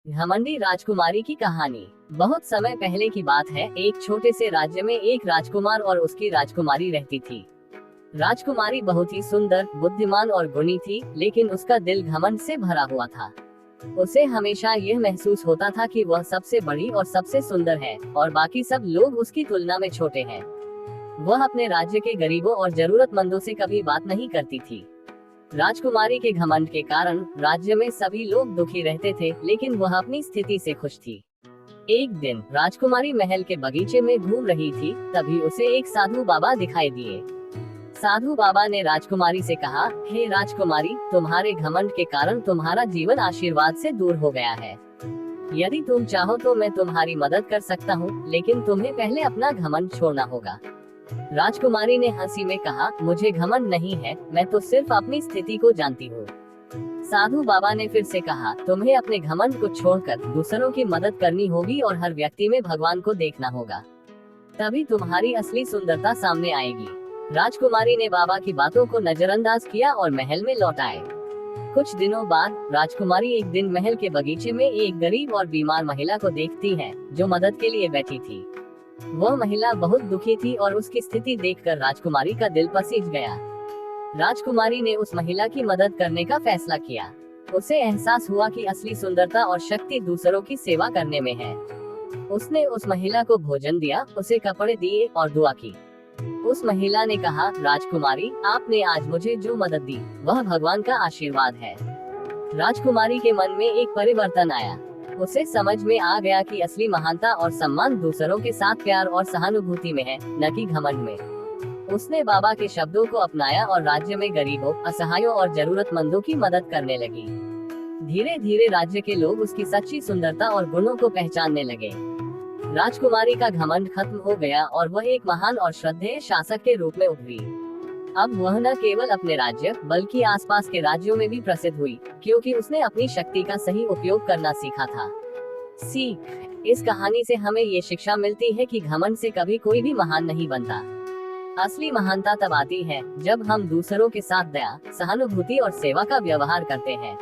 घमंडी राजकुमारी की कहानी। बहुत समय पहले की बात है। एक छोटे से राज्य में एक राजकुमार और उसकी राजकुमारी रहती थी। राजकुमारी बहुत ही सुंदर, बुद्धिमान और गुणी थी, लेकिन उसका दिल घमंड से भरा हुआ था। उसे हमेशा यह महसूस होता था कि वह सबसे बड़ी और सबसे सुंदर है और बाकी सब लोग उसकी तुलना में छोटे हैं। वह अपने राज्य के गरीबों और जरूरतमंदों से कभी बात नहीं करती थी। राजकुमारी के घमंड के कारण राज्य में सभी लोग दुखी रहते थे, लेकिन वह अपनी स्थिति से खुश थी। एक दिन राजकुमारी महल के बगीचे में घूम रही थी, तभी उसे एक साधु बाबा दिखाई दिए। साधु बाबा ने राजकुमारी से कहा, हे राजकुमारी, तुम्हारे घमंड के कारण तुम्हारा जीवन आशीर्वाद से दूर हो गया है। यदि तुम चाहो तो मैं तुम्हारी मदद कर सकता हूँ, लेकिन तुम्हें पहले अपना घमंड छोड़ना होगा। राजकुमारी ने हंसी में कहा, मुझे घमंड नहीं है, मैं तो सिर्फ अपनी स्थिति को जानती हूँ। साधु बाबा ने फिर से कहा, तुम्हें अपने घमंड को छोड़कर दूसरों की मदद करनी होगी और हर व्यक्ति में भगवान को देखना होगा। तभी तुम्हारी असली सुंदरता सामने आएगी। राजकुमारी ने बाबा की बातों को नजरअंदाज किया और महल में लौट आए। कुछ दिनों बाद राजकुमारी एक दिन महल के बगीचे में एक गरीब और बीमार महिला को देखती है, जो मदद के लिए बैठी थी। वह महिला बहुत दुखी थी और उसकी स्थिति देखकर राजकुमारी का दिल पसीज गया। राजकुमारी ने उस महिला की मदद करने का फैसला किया। उसे एहसास हुआ कि असली सुंदरता और शक्ति दूसरों की सेवा करने में है। उसने उस महिला को भोजन दिया, उसे कपड़े दिए और दुआ की। उस महिला ने कहा, राजकुमारी, आपने आज मुझे जो मदद दी, वह भगवान का आशीर्वाद है। राजकुमारी के मन में एक परिवर्तन आया। उसे समझ में आ गया कि असली महानता और सम्मान दूसरों के साथ प्यार और सहानुभूति में है, न कि घमंड में। उसने बाबा के शब्दों को अपनाया और राज्य में गरीबों, असहायों और जरूरतमंदों की मदद करने लगी। धीरे धीरे राज्य के लोग उसकी सच्ची सुंदरता और गुणों को पहचानने लगे। राजकुमारी का घमंड खत्म हो गया और वह एक महान और श्रद्धेय शासक के रूप में उभरी। अब वह न केवल अपने राज्य बल्कि आसपास के राज्यों में भी प्रसिद्ध हुई, क्योंकि उसने अपनी शक्ति का सही उपयोग करना सीखा था। सीख। इस कहानी से हमें ये शिक्षा मिलती है कि घमंड से कभी कोई भी महान नहीं बनता। असली महानता तब आती है जब हम दूसरों के साथ दया, सहानुभूति और सेवा का व्यवहार करते हैं।